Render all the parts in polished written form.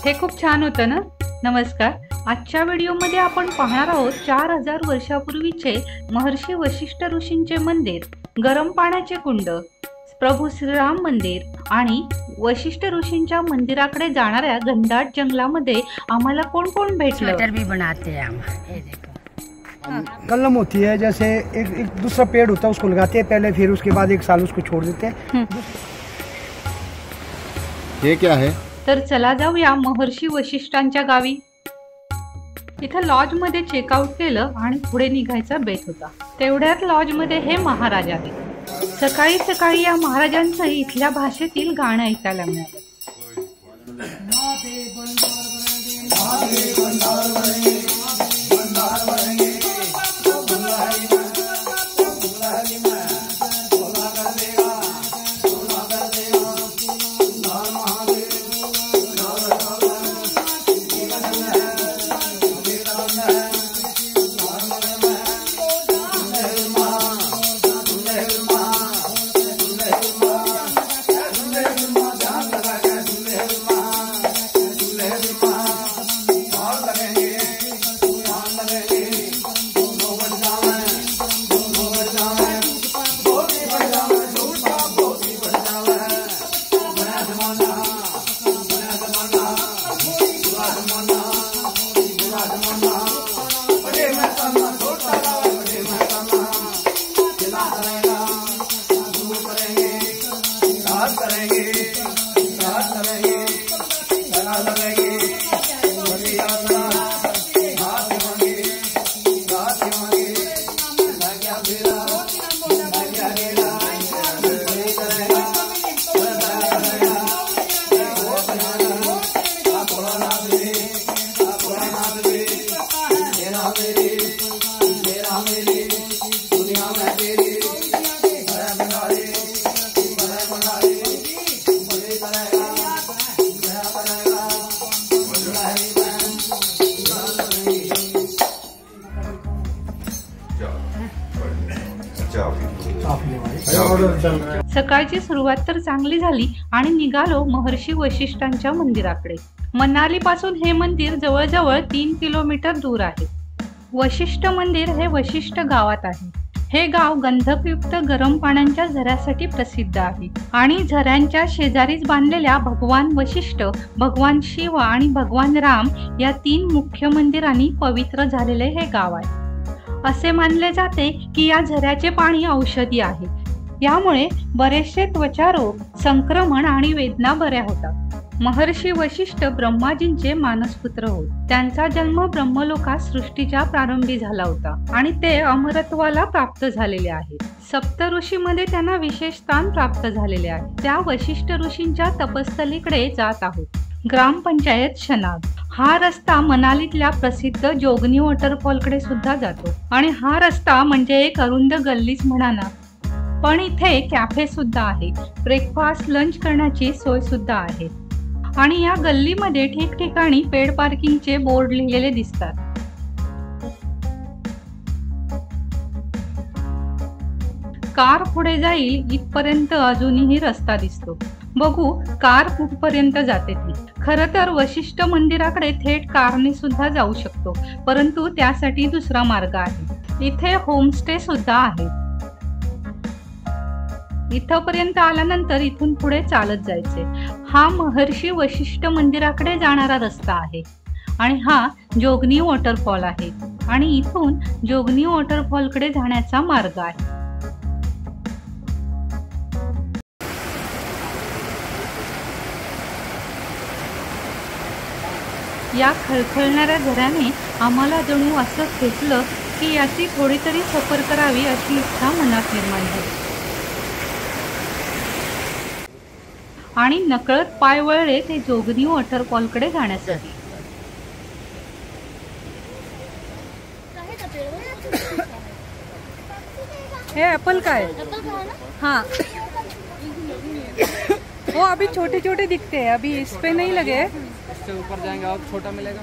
हे खूप छान होतं ना। नमस्कार, आजच्या व्हिडिओमध्ये आपण पाहणार आहोत 4000 वर्षापूर्वीचे महर्षी वशिष्ठ ऋषींचे मंदिर, गरम पाण्याचे कुंड, प्रभू श्रीराम मंदिर आणि वशिष्ठ ऋषींच्या मंदिराकडे जाणाऱ्या घनदाट जंगलामध्ये आम्हाला कोण कोण भेटलं। स्वेटर भी बनाते हैं हम, ये देखो। कलम होती है, जैसे एक दूसरा पेड़ होता है उसको लगाते हैं पहले, फिर उसके बाद 1 साल उसको छोड़ देते हैं। ये क्या है? तर चला जाऊया महर्षी वशिष्ठांच्या गावी। इथं लॉज मध्ये चेकआउट केलं आणि पुढे निघायचा बेत होता। तेवढ्यात लॉज मध्ये हे महाराज आले। सकाळी सकाळी या महाराजांचं इथल्या भाषेतील गाणं ऐकायला मिळालं। सकाळची सुरुवात तर चांगली झाली आणि निघालो महर्षी वशिष्ठांच्या मंदिराकडे। मनाली पासून हे मंदिर जवळजवळ 3 किलोमीटर दूर आहे। वशिष्ठ मंदिर हे वशिष्ठ गावात आहे। हे गाव गंधकयुक्त गरम पाण्याच्या झऱ्यासाठी प्रसिद्ध आहे आणि झऱ्यांच्या शेजारीच बांधलेल्या भगवान वशिष्ठ, भगवान शिव आणि भगवान राम या 3 मुख्य मंदिरांनी पवित्र झालेले हे गाव आहे। असे मानले जाते की या झऱ्याचे पाणी औषधी आहे। यामुळे बरेचसे त्वचारोग, संक्रमण आणि वेदना बऱ्या होतात। महर्षी वशिष्ठ ब्रह्माजींचे मानसपुत्र होत। त्यांचा जन्म ब्रह्मलोकात सृष्टीच्या प्रारंभी झाला होता आणि ते अमरत्वाला प्राप्त झालेले आहेत। सप्त ऋषीमध्ये त्यांना विशेष स्थान प्राप्त झालेले आहे। त्या वशिष्ठ ऋषींच्या तपस्थलीकडे जात आहोत। ग्रामपंचायत शनाग हा रस्ता मनालीतल्या प्रसिद्ध जोगनी वॉटरफॉलकडे सुद्धा जातो आणि हा रस्ता म्हणजे एक अरुंद गल्लीच म्हणा ना, पण इथे कॅफे सुद्धा आहे। ब्रेकफास्ट, लंच करण्याची सोय सुद्धा आहे आणि या गल्लीमध्ये ठिकठिकाणी पेड पार्किंगचे बोर्ड लिहिलेले दिसतात। कार पुढे जाईल इथपर्यंत अजूनही रस्ता दिसतो। बघू कार कुठपर्यंत जाते ती। खरं तर वशिष्ठ मंदिराकडे थेट कारने सुद्धा जाऊ शकतो, परंतु त्यासाठी दुसरा मार्ग आहे। इथे होमस्टे सुद्धा आहे। इथपर्यंत आल्यानंतर इथून पुढे चालत जायचे। हा महर्षी वशिष्ठ मंदिराकडे जाणारा रस्ता आहे आणि हा जोगनी वॉटरफॉल आहे आणि इथून जोगनी वॉटरफॉलकडे जाण्याचा मार्ग आहे। या खळखळणाऱ्या झऱ्याने आम्हाला जणू असं खेचलं की याची थोडी तरी सफर करावी अशी इच्छा मनात निर्माण झाली आणि नकळत पाय वळले ते जोगनी वॉटरफॉलकडे जाण्यासाठी। हे एप्पल का है? हाँ वो अभी छोटे छोटे दिखते हैं, अभी इस पे नहीं लगे। इससे ऊपर जाएंगे और छोटा मिलेगा,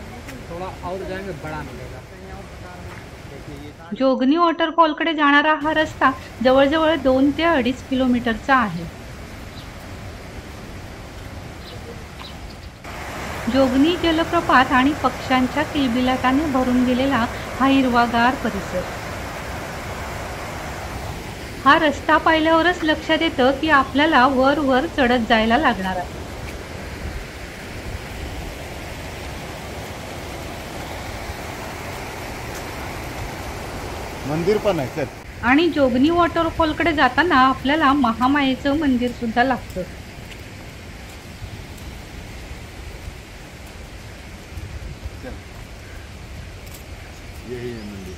थोड़ा और जाएंगे बड़ा मिलेगा। जोगनी वॉटरफॉलकडे जाणारा हा रस्ता जवळजवळ 2 ते 2.5 किलोमीटरचा आहे। जोगनी जलप्रपात आणि पक्ष्यांच्या किलबिलाटाने भरून गेलेला हा हिरवागार परिसर. हा रस्ता पाहिल्यावरच लक्षात येतं की आपल्याला वर वर चढत जायला लागणार आहे. मंदिर पण आहे चल. आणि जोगनी वॉटरफॉलकडे जाताना आपल्याला महामायेचं मंदिर सुद्धा लागतं. यही है मंदिर.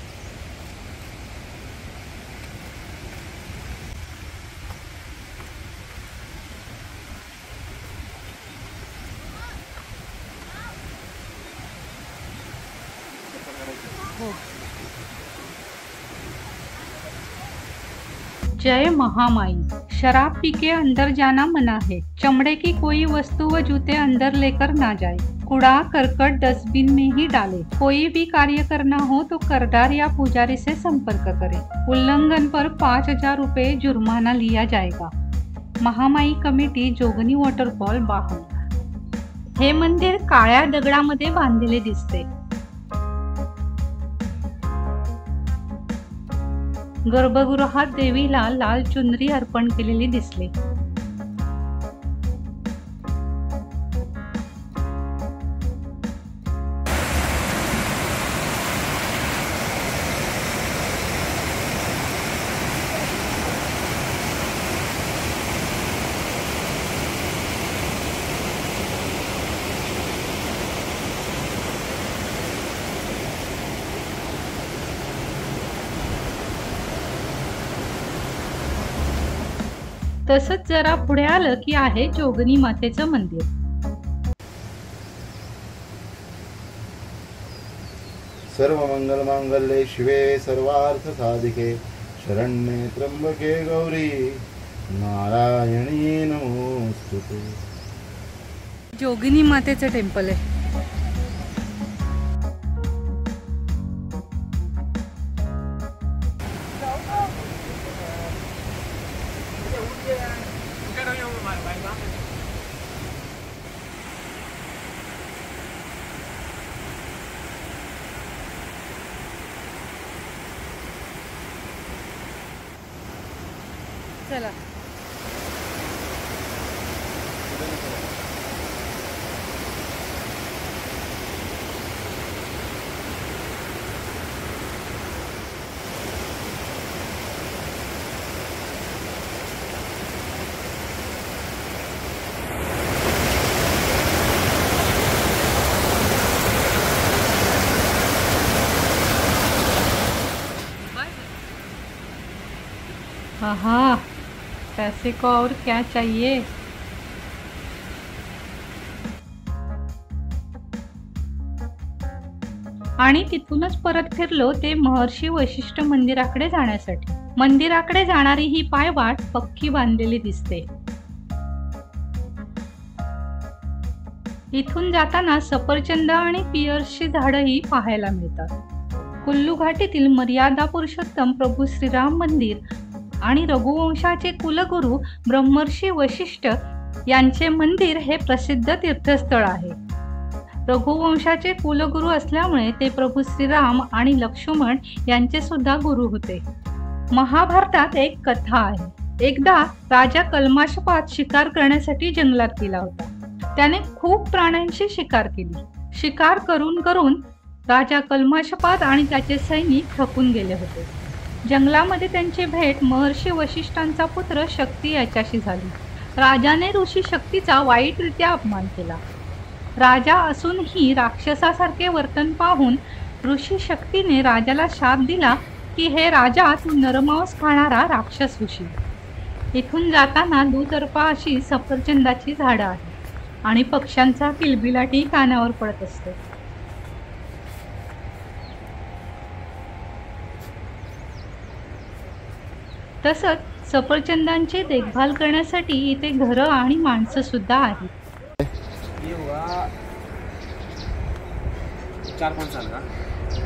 जय महामाई. शराब पी के अंदर जाना मना है. चमड़े की कोई वस्तु व जूते अंदर लेकर ना जाए. कूड़ा करकट डस्टबिन में ही डाले. कोई भी कार्य करना हो तो करदार या पुजारी से संपर्क करें. उल्लंघन पर 5,000 रुपये जुर्माना लिया जाएगा. महामाई कमिटी, जोगनी वॉटरफॉल, बाहन. हे मंदिर काळ्या दगडामध्ये बांधलेले दिसते. गर्भगृहात देवीला लाल चुनरी अर्पण केलेली दिसली. तसंच जरा पुढे आलं की आहे जोगनी मातेचं मंदिर. सर्व मंगल मांगल्ये शिवे सर्वार्थ साधिके शरण्ये त्र्यंबके गौरी नारायणी नमोस्तुते. जोगिनी मातेचं टेम्पल आहे. चला. आहा, पैसे को और क्या चाहिए. आणि तिथूनच परत फिरलो ते महर्षी वशिष्ठ मंदिराकडे जाण्यासाठी. मंदिराकडे जाणारी ही पायवाट पक्की बांधलेली दिसते. इथून जाताना सफरचंद आणि पियर्सची झाडंही पाहायला मिळतात. कुल्लू घाटीतील मर्यादा पुरुषोत्तम प्रभू श्रीराम मंदिर आणि रघुवंशाचे कुलगुरू ब्रह्मर्षी वशिष्ठ यांचे मंदिर हे प्रसिद्ध तीर्थस्थळ आहे. रघुवंशाचे कुलगुरू असल्यामुळे ते प्रभू श्रीराम आणि लक्ष्मण यांचे सुद्धा गुरु होते. महाभारतात एक कथा आहे. एकदा राजा कल्माशपात शिकार करण्यासाठी जंगलात गेला होता. त्याने खूप प्राण्यांची शिकार केली. शिकार करून करून राजा कल्माशपात आणि त्याचे सैनिक थकून गेले होते. जंगलामध्ये त्यांची भेट महर्षी वशिष्ठांचा पुत्र शक्ती याच्याशी झाली. राजाने ऋषी शक्तीचा वाईटरित्या अपमान केला. राजा असूनही राक्षसासारखे वर्तन पाहून ऋषी शक्तीने राजाला शाप दिला की हे राजा, तू नरमांस खाणारा राक्षस होशील. इथून जाताना दुतर्फा अशी सफरचंदाची झाडं आहेत आणि पक्ष्यांचा किलबिलाटी कानावर पडत असतो. तसंच सफरचंदांची देखभाल करण्यासाठी इथे घरं आणि माणसं सुद्धा आहेत. ये हुआ 4-5 साल का.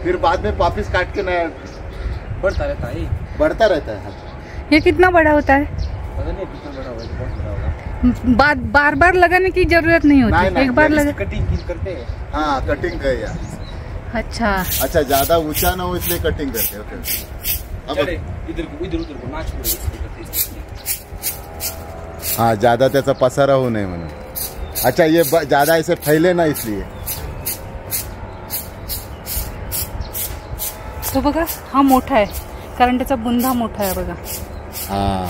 फिर बाद में वापिस काट के नया बढ़ता रहता है. बढ़ता रहता है. ये कितना बड़ा होता है? पता नहीं कितना बड़ा होगा, बहुत बड़ा होगा. बार बार लगाने की जरूरत नहीं होती, नहीं, एक बार लगा। कटिंग करते हैं। हाँ कटिंग कर यार। अच्छा अच्छा ज्यादा ऊंचा ना हो इसलिए कटिंग करते हैं। ओके अब इधर उधर को नाच पड़े। हाँ ज्यादा त्याचा पसारा होऊ नये म्हणून। अच्छा ये ज्यादा ऐसे फैले ना इसलिए। तो बघा हा मोठा आहे, कारण त्याचा बुंदा मोठा आहे बघा। हाँ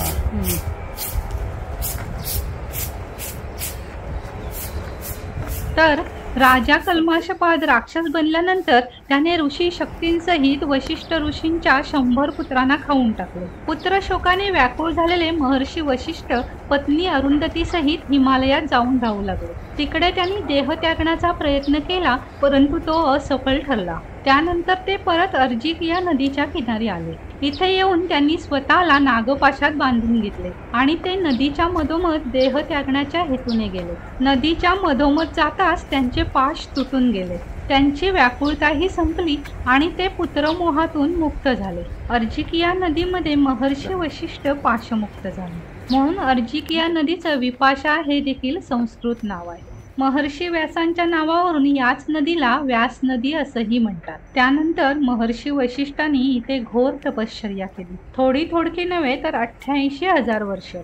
तर राजा कल्माशपाद राक्षस बनल्यानंतर त्याने ऋषी शक्तींसहित वशिष्ठ ऋषींच्या 100 पुत्रांना खाऊन टाकले। पुत्र शोकाने व्याकुळ झालेले महर्षी वशिष्ठ पत्नी अरुंधती सहित हिमालयात जाऊन राहू लागले। तिकडे त्यांनी देह त्यागण्याचा प्रयत्न केला, परंतु तो असफल ठरला। त्यानंतर ते परत अर्जिक या नदीच्या किनारी आले। इथे येऊन त्यांनी स्वतःला नागपाशात बांधून घेतले आणि ते नदीच्या मधोमध देह त्यागण्याच्या हेतूने गेले। नदीच्या मधोमध जाताच त्यांचे पाश तुटून गेले, त्यांची व्याकुळताही संपली आणि ते पुत्रमोहातून मुक्त झाले। अर्जिकिया नदीमध्ये महर्षी वशिष्ठ पाशमुक्त झाले, म्हणून अर्जिकिया नदीचं विपाशा हे देखील संस्कृत नाव आहे। महर्षी व्यासांच्या नावावरून याच नदीला व्यास नदी असंही म्हणतात। त्यानंतर महर्षी वशिष्ठांनी इथे घोर तपश्चर्या केली, थोडी नव्हे तर 88,000 वर्ष।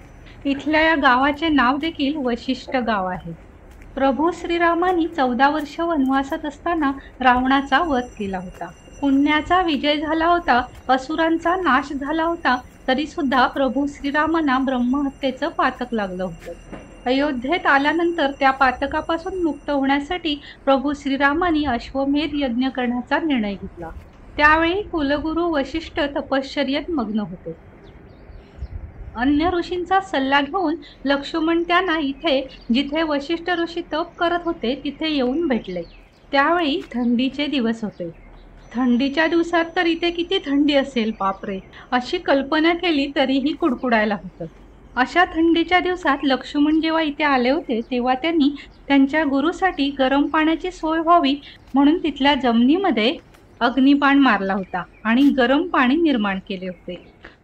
इथल्या या गावाचे नाव देखील वशिष्ठ गाव आहे। प्रभू श्रीरामांनी 14 वर्ष वनवासात असताना रावणाचा वध केला होता। पुण्याचा विजय झाला होता, असुरांचा नाश झाला होता, तरी सुद्धा प्रभू श्रीरामांना ब्रह्महत्येचं पातक लागलं होतं। अयोध्येत आल्यानंतर त्या पातकापासून मुक्त होण्यासाठी प्रभू श्रीरामांनी अश्वमेध यज्ञ करण्याचा निर्णय घेतला। त्यावेळी कुलगुरू वशिष्ठ तपश्चर्येत मग्न होते। अन्य ऋषींचा सल्ला घेऊन लक्ष्मण त्यांना इथे जिथे वशिष्ठ ऋषी तप करत होते तिथे येऊन भेटले। त्यावेळी थंडीचे दिवस होते। थंडीच्या दिवसात तर इथे किती थंडी असेल बापरे, अशी कल्पना केली तरीही कुडकुडायला होतं। अशा थंडीच्या दिवसात लक्ष्मण जेव्हा इथे आले होते तेव्हा त्यांनी त्यांच्या गुरुसाठी गरम पाण्याची सोय व्हावी म्हणून तिथल्या जमिनीमध्ये अग्निबाण मारला होता आणि गरम पाणी निर्माण केले होते।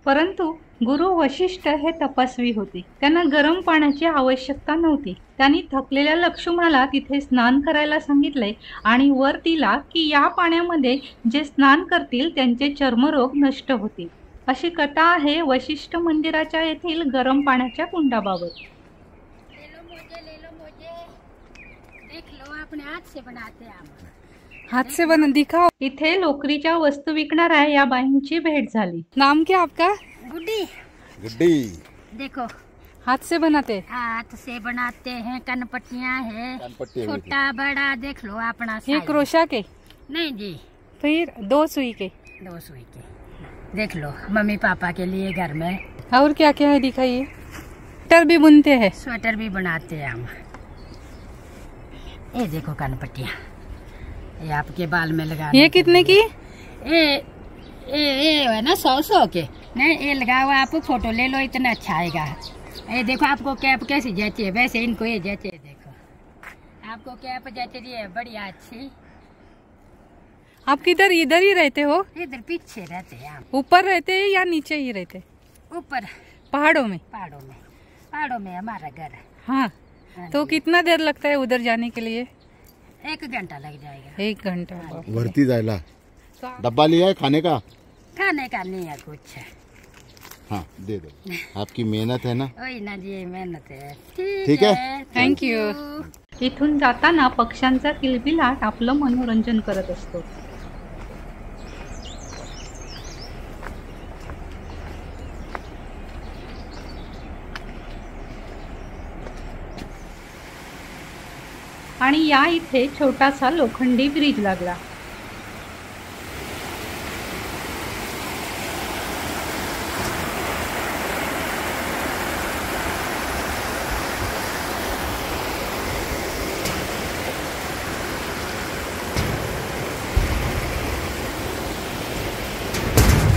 परंतु गुरु वशिष्ठ हे तपस्वी होते, त्यांना गरम पाण्याची आवश्यकता नव्हती। त्यांनी थकलेल्या लक्ष्मणाला तिथे स्नान करायला सांगितले आणि वर दिला की या पाण्यामध्ये जे स्नान करतील त्यांचे चर्मरोग नष्ट होतील। अशी कथा आहे वशिष्ठ मंदिराच्या येथील गरम पाण्याच्या कुंडाबाबत। हाथ से बना दिखाओ। इथे लोकरीच्या वस्तू विकणाऱ्या या बाईंची भेट झाली। नाम क्या आपका? गुड्डी। गुड्डी देखो हाथ से बनाते? हाथ से बनाते हैं, कनपट्टियाँ हैं, कनपट्टी छोटा बड़ा देख लो अपना ये size। क्रोशा के? नहीं जी, फिर 2 सुई के? 2 सुई के। देख लो मम्मी पापा के लिए घर में। और क्या क्या है दिखाइए। स्वेटर भी बुनते हैं? स्वेटर भी बनाते हैं हम। ये देखो कनपट्टियाँ, ये आपके बाल में लगा। ये कितने की? ये है ना 100 के। नहीं ये लगाओ, आप फोटो ले लो, इतना अच्छा आएगा। ये देखो आपको कैप कैसी जैसे, वैसे इनको ये जैसे। देखो आपको कैप जैसे रही है, बढ़िया अच्छी। आप किधर इधर ही रहते हो? इधर पीछे रहते हैं हम। ऊपर रहते हैं या नीचे ही रहते? ऊपर पहाड़ों में? पहाड़ों में हमारा घर है। हाँ, तो कितना देर लगता है उधर जाने के लिए? 1 घंटा लग जाएगा। 1 घंटा। वरती जायला डब्बा लिया है खाने का? खाने का नहीं है कुछ। हाँ दे दो, आपकी मेहनत है ना। वही ना जी, मेहनत है। ठीक है, थँक यू। इथून जाताना पक्ष्यांचा किलबिलाट आपलं मनोरंजन करत असतो। आणि या इथे छोटासा लोखंडी ब्रिज लागला।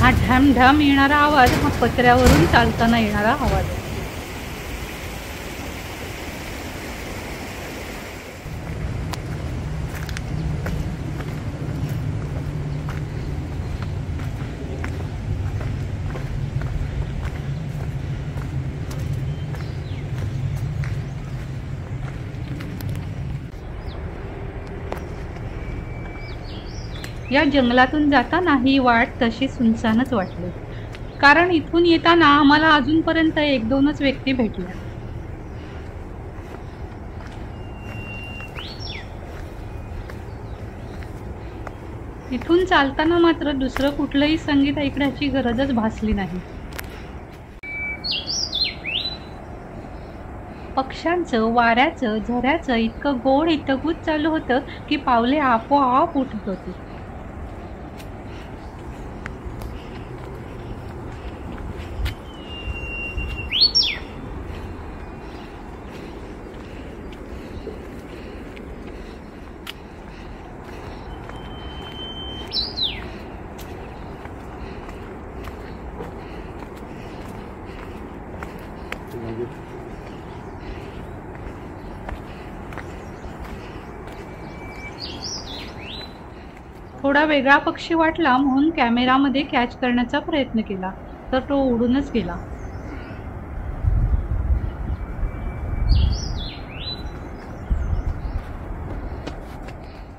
हा ढमढम येणारा आवाज हा पत्र्यावरून चालताना येणारा आवाज आहे। या जंगलातून जाताना ही वाट तशी सुनसानच वाटली, कारण इथून येताना आम्हाला अजूनपर्यंत 1-2च व्यक्ती भेटल्या. इथून चालताना मात्र दुसरं कुठलंही संगीत ऐकण्याची गरजच भासली नाही. पक्ष्यांचं, वाऱ्याचं, झऱ्याचं इतकं गोड हितगुज चालू होतं की पावले आपोआप उठत होती. थोडा वेगळा पक्षी वाटला म्हणून कॅमेरामध्ये कॅच करण्याचा प्रयत्न केला, तर तो उडूनच गेला.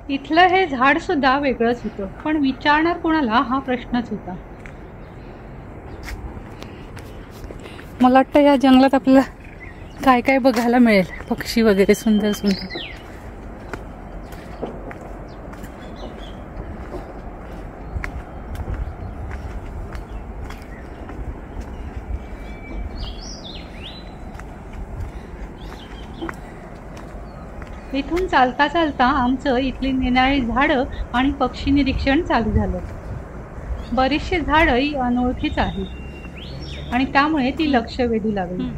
इथलं हे झाड सुद्धा वेगळंच होतं, पण विचारणार कोणाला हा प्रश्नच होता. मला वाटतं या जंगलात आपल्याला काय काय बघायला मिळेल, पक्षी वगैरे सुंदर सुंदर. इथून चालता चालता आमचं इथली निनाळी झाडं आणि पक्षी निरीक्षण चालू झालं. बरीचशी झाडं ही अनोळखीच आहेत आणि त्यामुळे ती लक्ष वेधू लागली.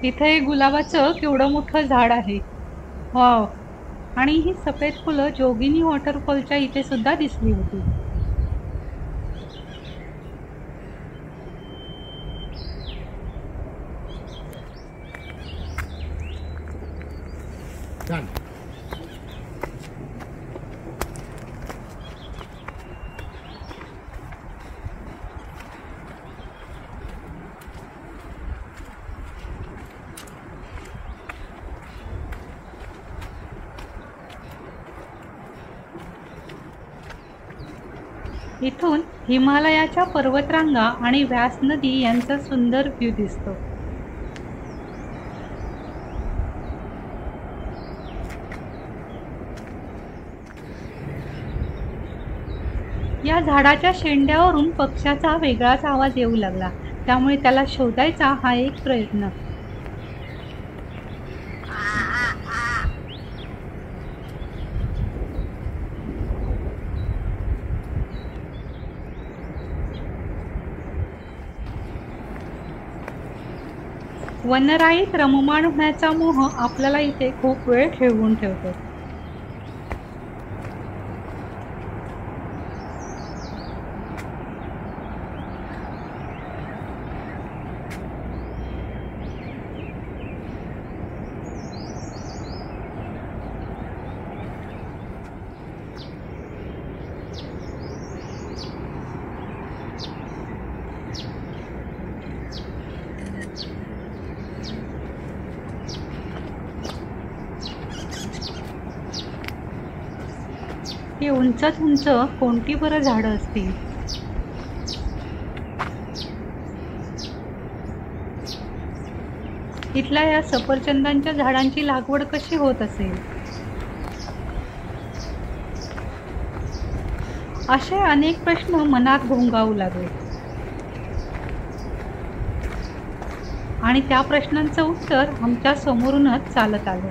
इथे एक गुलाबाचं केवढं मोठं झाड आहे. वाव. आणि ही सफेद फुलं जोगिनी वॉटरफॉलच्या इथे सुद्धा दिसली होती. इथून हिमालयाच्या पर्वतरांगा आणि व्यास नदी यांचा सुंदर व्ह्यू दिसतो. या झाडाच्या शेंड्यावरून पक्ष्याचा वेगळाच आवाज येऊ लागला, त्यामुळे त्याला शोधायचा हा एक प्रयत्न. वनराईत रममाण होण्याचा मोह आपल्याला इथे खूप वेळ खेळवून ठेवतो. ही उंचच उंच कोणती बरं झाडं असतील. इथल्या या सफरचंदांच्या झाडांची लागवड कशी होत असेल. असे अनेक प्रश्न मनात घोंगावू लागले आणि त्या प्रश्नांचं उत्तर आमच्या समोरूनच चालत आलं.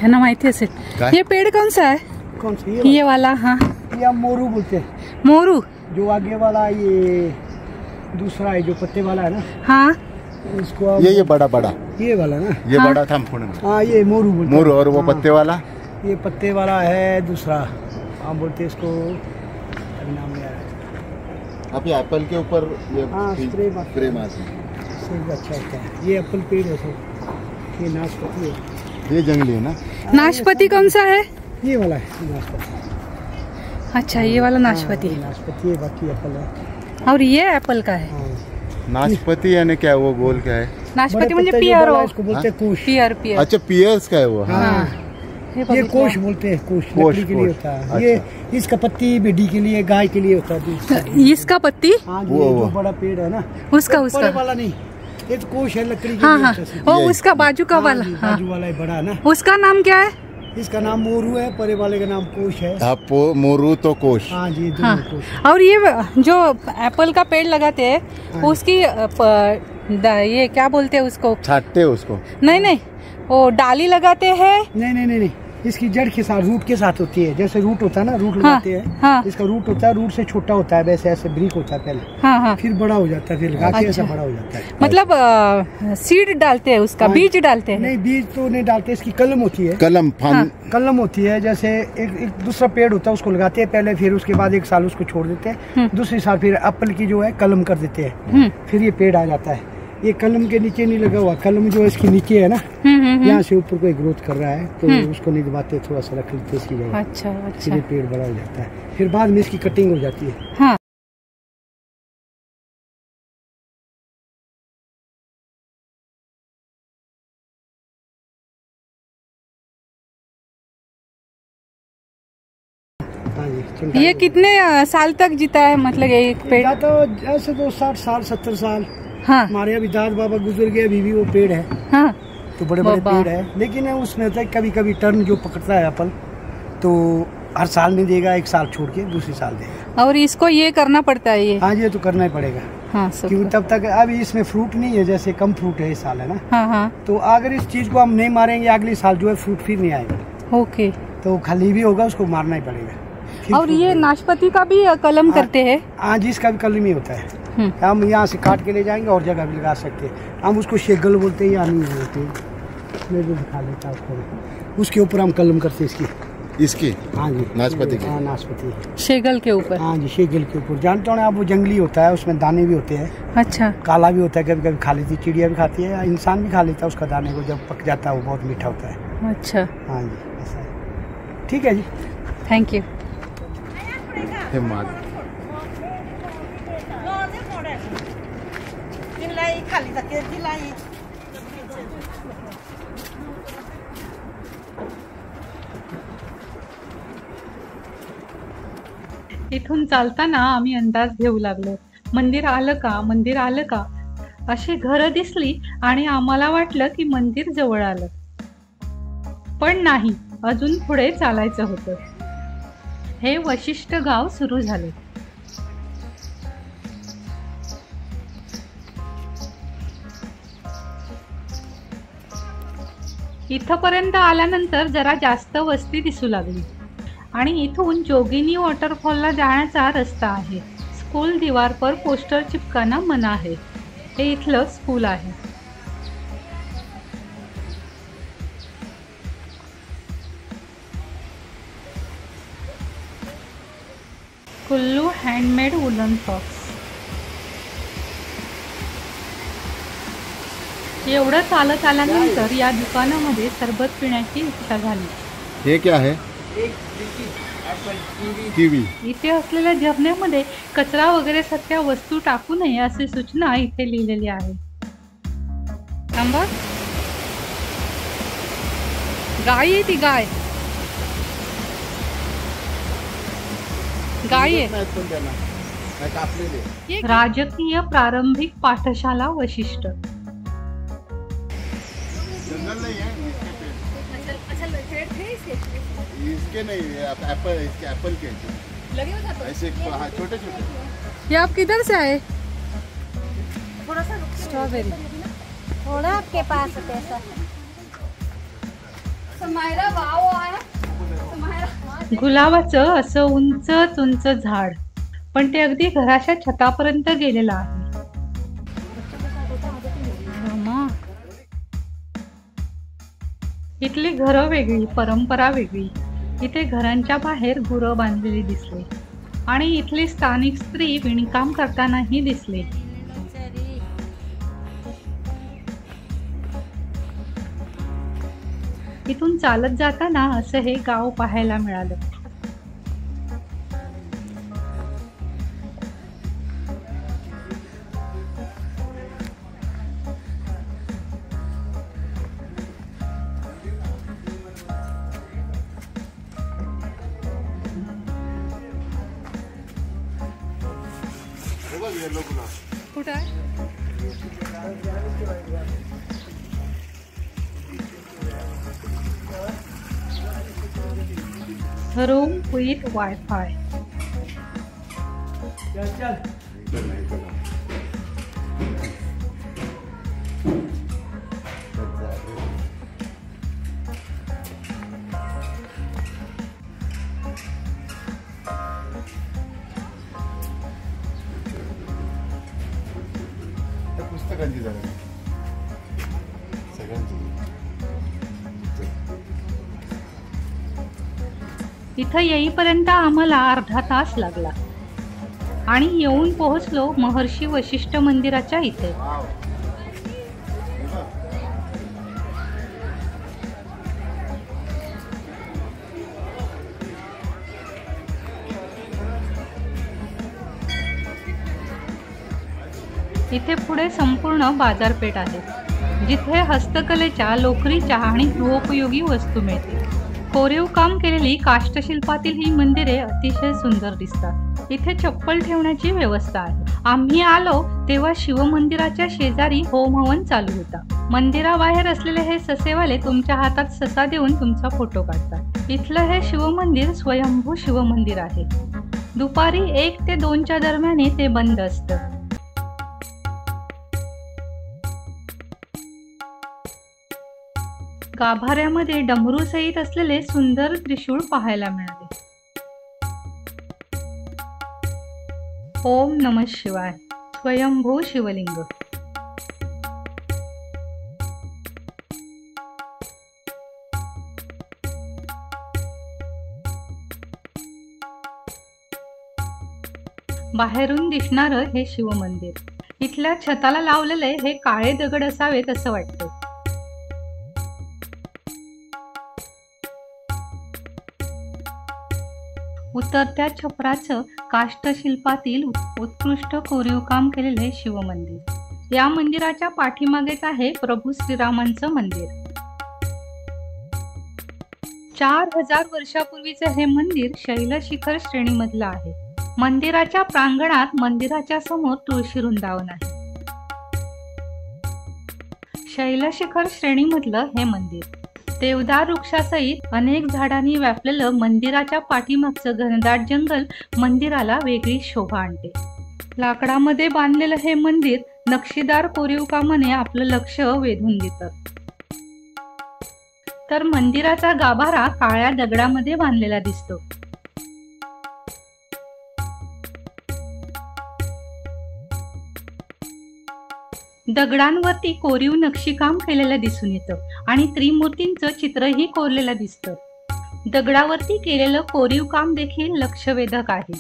ना माहिती असेल. ये पेड़ कौन सा है? कौन सा? ये वाला. हाँ, ये मोरू बोलते हैं. मोरू जो आगे वाला ये दूसरा है जो पत्ते वाला है ना. हाँ, इसको ये बड़ा बड़ा ये वाला ना. ये हाँ? बड़ा था पुणे. हाँ, ये मोरू बोलते हैं. मोरू. और वो पत्ते वाला? ये पत्ते वाला है दूसरा. हम बोलते हैं इसको, नाम नहीं आ रहा. आप ये एप्पल के ऊपर ये स्प्रे मारते हैं. अच्छा होता है. ये एप्पल पेड़ है सर. ये नाशपाती है. ये जंगली है ना. नाशपाती कौन सा है? ये वाला है नाशपाती. अच्छा, ये वाला नाशपाती. नाशपाती है, बाकी एप्पल है. और ये एप्पल का है. हाँ. नाशपती यानी क्या है वो गोल क्या है? नाशपती म्हणजे बड़े पत्ते जो पियर बड़ा हो. इसको बोलते हैं कोश। Pier pier. अच्छा पियर्स का है वो? हाँ हाँ. हे ये बघितलं. कोश बोलते हैं, कोश कोश, लकड़ी के लिए कोश। होता है। ये इसका पत्ती भेड़ी के लिए, गाय के लिए होता है। इसका पत्ती हाँ, वो, ये वो। जो बड़ा पेड़ है ना, उसका बड़े उसका. वाला नहीं, ये तो कोश है लकड़ी के हाँ लिए हाँ. होता है। ओ उसका बाजू का वाला. हाँ. बाजू वाला है बड़ा है ना, उसका नाम क्या है? इसका नाम मोरू है, परे वाले का नाम कोश है। हाँ मोरू तो कोश। हाँ जी, हाँ. दोनों कोश। और ये जो एप्पल का पेड़ लगाते हैं हाँ. उसकी ये क्या बोलते हैं उसको? छाटते हैं उसको? नहीं नहीं, वो डाली लगाते हैं. नहीं नहीं नहीं नहीं, इसकी जड़ के साथ, रूट के साथ होती है। जैसे रूट होता है ना, रूट लगाते हैं। हाँ. इसका रूट होता है, रूट से छोटा होता है, वैसे ऐसे ब्रिक होता है पहले, हाँ हाँ. फिर बड़ा हो जाता है, फिर लगा के ऐसा अच्छा. बड़ा हो जाता है। मतलब सीड डालते हैं उसका, हाँ. बीज डालते हैं. नहीं, बीज तो नहीं डालते, इसकी कलम होती है। कलम हाँ. कलम होती है, जैसे एक दूसरा पेड़ होता है, उसको लगाते हैं पहले, फिर उसके बाद 1 साल उसको छोड़ देते हैं, दूसरे साल फिर एप्पल की जो है कलम कर देते हैं, फिर ये पेड़ आ जाता है। ये कलम के नीचे नहीं लगा हुआ, कलम जो इसके नीचे है ना, यहाँ से ऊपर कोई ग्रोथ कर रहा है, तो उसको नहीं दबाते, थोड़ा सा रख लेते इसकी जगह, अच्छा फिर अच्छा. ये पेड़ बड़ा हो जाता है, फिर बाद में इसकी कटिंग हो जाती है। हाँ. हाँ जी, चिंता ये नहीं। कितने साल तक जीता है, मतलब एक पेड़? या तो ऐसे तो 60 साल 70 साल। हाँ हमारे अभी दाद बाबा गुजर गए, अभी भी वो पेड़ है, हाँ. तो बड़े बड़े बाबा. पेड़ है, लेकिन उसमें होता है कभी कभी टर्न जो पकड़ता है एप्पल, तो हर साल नहीं देगा, 1 साल छोड़ के दूसरे साल देगा। और इसको ये करना पड़ता है ये? हाँ, ये तो करना ही पड़ेगा, हाँ सब. क्योंकि तब तक अभी इसमें फ्रूट नहीं है, जैसे कम फ्रूट है इस साल, है ना, हाँ हाँ. तो अगर इस चीज को हम नहीं मारेंगे, अगले साल जो है फ्रूट फिर नहीं आएगा, ओके. तो खाली भी होगा, उसको मारना ही पड़ेगा। फिर और fruit ये देगा। नाशपाती का भी कलम हाँ. करते हैं? हाँ जी, इसका भी कलम ही होता है। हम यहाँ से काट के ले जाएंगे और जगह भी लगा सकते हैं। हम उसको शेगल बोलते हैं या नहीं बोलते हैं, मैं जो दिखा लेता हूँ उसको, उसके ऊपर हम कलम करते हैं इसकी? हाँ जी, नाशपाती की? हाँ, नाशपाती। शेगल के ऊपर? हाँ जी, शेगल के ऊपर। जानते हो ना आप, वो जंगली होता है, उसमें दाने भी होते हैं, अच्छा. काला भी होता है, कभी कभी खा लेती, चिड़िया भी खाती है, इंसान भी खा लेता है उसका दाने को, जब पक जाता है वो बहुत मीठा होता है। अच्छा. हाँ जी, ऐसा है। ठीक है जी। Thank you. हे माग इथून चालताना आम्ही अंदाज घेऊ लागलो, मंदिर आलं का, मंदिर आलं का, अशी घरं दिसली आणि आम्हाला वाटलं की मंदिर जवळ आलं, पण नाही, अजून पुढे चालायचं होतं. हे वशिष्ठ गाव सुरू झाले. इथपर्यंत आल्यानंतर जरा जास्त वस्ती दिसू लागली आणि इथून जोगिनी वॉटरफॉलला जाण्याचा रस्ता आहे. स्कूल दीवार पर पोस्टर चिपकाना मना है. हे इथलं स्कूल आहे. Kullu handmade woollen socks. एवढं चालत आल्यानंतर या दुकानामध्ये सरबत पिण्याची इच्छा झाली. हे क्या है? किवी. इथे असलेल्या झरण्यामध्ये कचरा वगैरे सारख्या वस्तू टाकू नये अशी सूचना इथे लिहिलेली आहे. थांबा, गाय आहे ती, गाय गाय आहे. राजकीय प्रारंभिक पाठशाला वशिष्ठ. जंगल नहीं है इसके नहीं, एप्पल, इसके एप्पल के लगे हुए ऐसे छोटे छोटे. ये आप किधर से आए? थोड़ा सा स्ट्रॉबेरी. थोड़ा आपके पास है पैसा। समायरा वाव आहे. समायरा गुलाबाचं असं उंच उंच झाड, पण ते अगदी घराच्या छतापर्यंत गेलेलं आहे. इथली घरं वेगळी, परंपरा वेगळी. इथे घरांच्या बाहेर गुरं बांधलेली दिसली आणि इथली स्थानिक स्त्री विणकाम करतानाही दिसली. इथून चालत जाताना असं हे गाव पाहायला मिळालं. येलो गुलाब कुठं आहे? Room with wifi. पुस्तकांची जागा सगळ्यांची. इथं येईपर्यंत आम्हाला अर्धा तास लागला आणि येऊन पोहोचलो महर्षी वशिष्ठ मंदिराच्या इथे. इथे पुढे संपूर्ण बाजारपेठ आहे, जिथे हस्तकलेच्या, लोकरीच्या आणि गृहोपयोगी वस्तू मिळतील. कोरीव काम केलेली काष्टशिल्पातील ही मंदिरे अतिशय सुंदर दिसतात. इथे चप्पल ठेवण्याची व्यवस्था आहे. आम्ही आलो तेव्हा शिवमंदिराच्या शेजारी होम हवन चालू होता. मंदिराबाहेर असलेले हे ससेवाले तुमच्या हातात ससा देऊन तुमचा फोटो काढतात. इथलं हे शिवमंदिर स्वयंभू शिवमंदिर आहे. दुपारी 1 ते 2च्या दरम्यान ते बंद असतं. गाभाऱ्यामध्ये डमरू सहित असलेले सुंदर त्रिशूळ पाहायला मिळाले. ओम नमः शिवाय. स्वयंभू शिवलिंग. बाहेरून दिसणारं हे शिवमंदिर. इथल्या छताला लावलेले हे काळे दगड असावेत असं वाटतं. उतरत्या छपराचं काष्टशिल्पातील उत्कृष्ट कोरीव काम केलेले शिवमंदिर. या मंदिराच्या पाठीमागेच आहे प्रभू श्रीरामांचं मंदिर. 4000 वर्षापूर्वीचे हे मंदिर शैलशिखर श्रेणीमधलं आहे. मंदिराच्या प्रांगणात मंदिराच्या समोर तुळशी वृंदावन आहे. शैलशिखर श्रेणीमधलं हे मंदिर. देवदार वृक्षासहित अनेक झाडांनी व्यापलेलं मंदिराच्या पाठीमागचं घनदाट जंगल मंदिराला वेगळी शोभा आणते. लाकडामध्ये बांधलेलं हे मंदिर नक्षीदार कोरीव कामाने आपलं लक्ष वेधून घेतं. तर मंदिराचा गाभारा काळ्या दगडामध्ये बांधलेला दिसतो. दगडांवरती कोरीव नक्षीकाम केलेलं दिसून येतं आणि त्रिमूर्तींचं चित्रही कोरलेलं दिसतं. दगडावरती केलेलं कोरीव काम देखील लक्षवेधक आहे.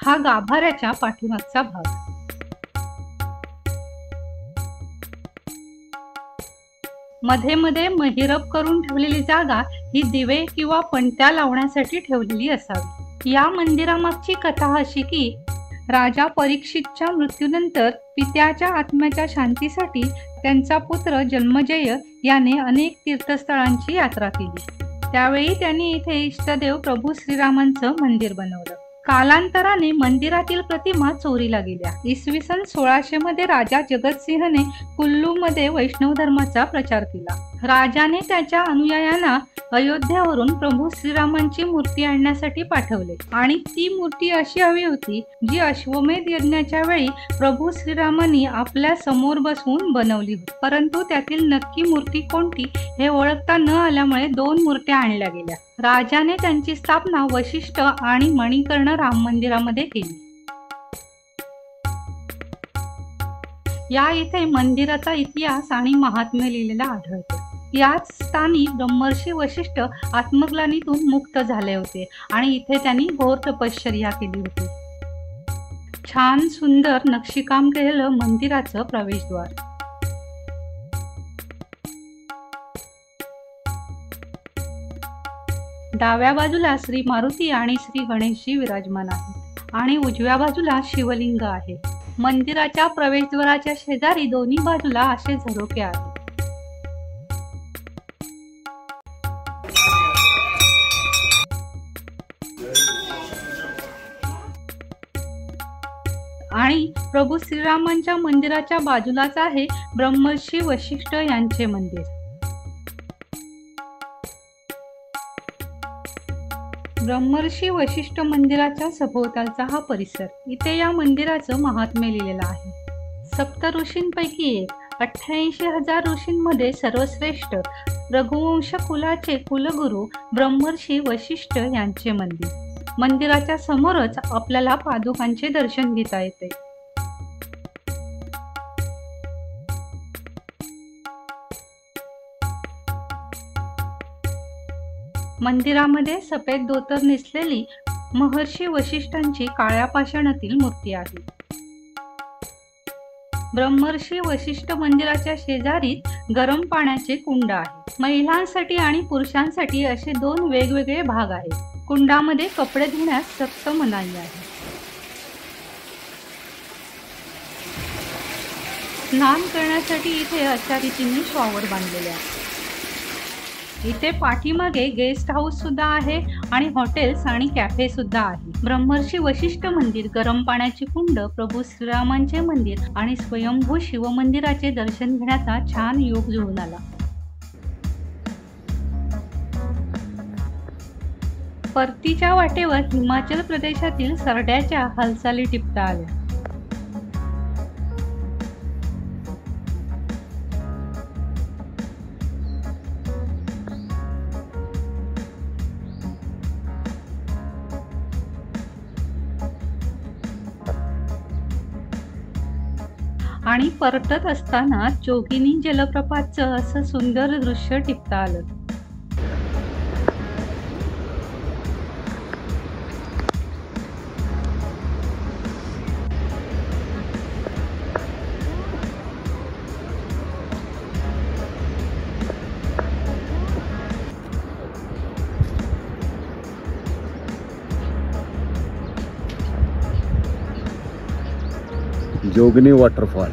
हा गाभाऱ्याच्या पाठीमागचा भाग. मध्ये मध्ये महिरप करून ठेवलेली जागा ही दिवे किंवा पणत्या लावण्यासाठी ठेवलेली असावी. या मंदिरामागची कथा अशी की राजा परीक्षितच्या मृत्यूनंतर पित्याच्या आत्म्याच्या शांतीसाठी त्यांचा पुत्र जन्मजय याने अनेक तीर्थस्थळांची यात्रा केली. त्यावेळी त्यांनी इथे इष्टदेव प्रभू श्रीरामांचं मंदिर बनवलं. कालांतराने मंदिरातील प्रतिमा चोरीला गेल्या. इसवी सन 1600 मध्ये राजा जगतसिंहने कुल्लू मध्ये वैष्णव धर्माचा प्रचार केला. राजाने त्याच्या अनुयायांना अयोध्यावरून प्रभू श्रीरामांची मूर्ती आणण्यासाठी पाठवले आणि ती मूर्ती अशी हवी होती जी अश्वमेध यज्ञाच्या वेळी प्रभू श्रीरामांनी आपल्या समोर बसवून बनवली होती. परंतु त्यातील नक्की मूर्ती कोणती हे ओळखता न आल्यामुळे 2 मूर्त्या आणल्या गेल्या. राजाने त्यांची स्थापना वशिष्ठ आणि मणिकर्ण राम मंदिरामध्ये केली. या इथे मंदिराचा इतिहास आणि महात्म्य लिहिलेला आढळतो. याच स्थानी ब्रह्मर्षी वशिष्ठ आत्मग्लानीतून मुक्त झाले होते आणि इथे त्यांनी घोर तपश्चर्या केली होती. छान सुंदर नक्षीकाम केलेलं मंदिराचं प्रवेशद्वार. डाव्या बाजूला श्री मारुती आणि श्री गणेशजी विराजमान आहेत आणि उजव्या बाजूला शिवलिंग आहे. मंदिराच्या प्रवेशद्वाराच्या शेजारी दोन्ही बाजूला असे झरोके आहेत. आणि प्रभू श्रीरामांच्या मंदिराच्या बाजूलाच आहे ब्रह्मर्षी वशिष्ठ यांचे मंदिर. ब्रह्मर्षी वशिष्ठ मंदिराच्या सभोवतालचा हा परिसर. इथे या मंदिराचं महात्म्य लिहिलेलं आहे. सप्त ऋषींपैकी एक 88,000 ऋषींमध्ये सर्वश्रेष्ठ रघुवंश कुलाचे कुलगुरू ब्रह्मर्षी वशिष्ठ यांचे मंदिर. मंदिराच्या समोरच आपल्याला पादुकांचे दर्शन घेता येते. मंदिरामध्ये सफेद धोतर नेसलेली महर्षी वशिष्ठांची काळ्या पाषाणातील मूर्ती आहे. ब्रह्मर्षी वशिष्ठ मंदिराच्या शेजारीच गरम पाण्याचे कुंड आहे. महिलांसाठी आणि पुरुषांसाठी असे 2 वेगवेगळे भाग आहेत. कुंडामध्ये कपडे धुण्यास सक्त मनाई आहे. स्नान करण्यासाठी इथे अशा रीतीने शॉवर बांधलेले आहे. इथे पाठीमागे गेस्ट हाऊस सुद्धा आहे आणि हॉटेल्स आणि कॅफे सुद्धा आहे. ब्रह्मर्षी वशिष्ठ मंदिर, गरम पाण्याची कुंड, प्रभू श्रीरामांचे मंदिर आणि स्वयंभू शिव मंदिराचे दर्शन घेण्याचा छान योग जुळून आला. परतीच्या वाटेवर हिमाचल प्रदेशातील सरड्याच्या हालचाली टिपता आल्या. आणि परतत असताना जोगिनी जलप्रपातचं असं सुंदर दृश्य टिपता आलं. जोगनी वाटरफॉल.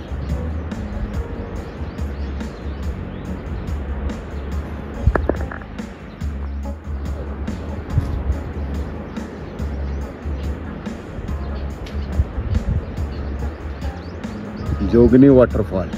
जोगनी वाटरफॉल.